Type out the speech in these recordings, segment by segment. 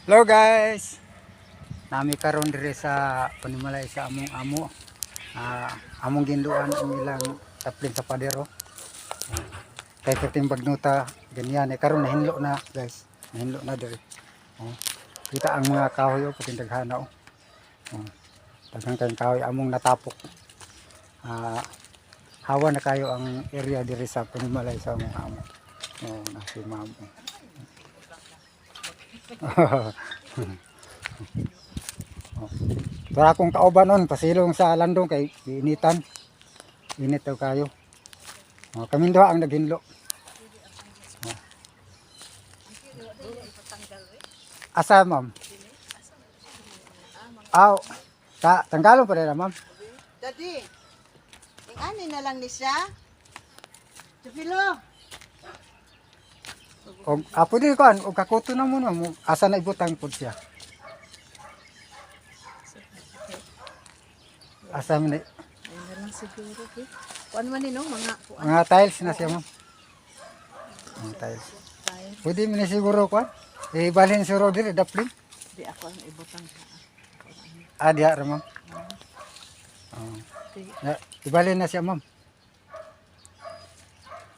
Hello guys. Nami karon dire sa panimalay sa among amo. Among ginduan ang ilang taplin sa padero. Kay kating bagnuta ganyan karon nahinlo na guys. Nahinlo na dire. Kita ang mga kahoy o kating daghana o. Daghang kayong kahoy among natapok. Hawa na kayo ang area dire sa panimalay sa among amo. Nasi mamo. Para akong kauban nun, pasilong sa landong kay initan. Init daw kayo. Kami doon ang naghinlo. Asa ma'am? Aw, tanggalon pa rin ma'am. Daddy, yung ani na lang ni siya. Tupilo. Og apo din ko og kakuto na mo no, asa na ibutang pud siya. Asa man Ayun na lang siguro. Eh. Kuan man no, mga mga tiles na siya ma'am. Mga tiles. tayo. Pwede mo na siguro kuan. Ibalhin siguro dire dapling. Di ako ang ibutang sa. Diha ra ma'am. Ibalhin na siya ma'am.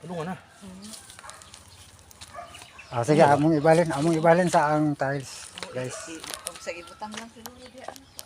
Tulungan na. Sige, among ibalhin sa ang tiles, guys. Kung sa ibutang lang siguro di ano.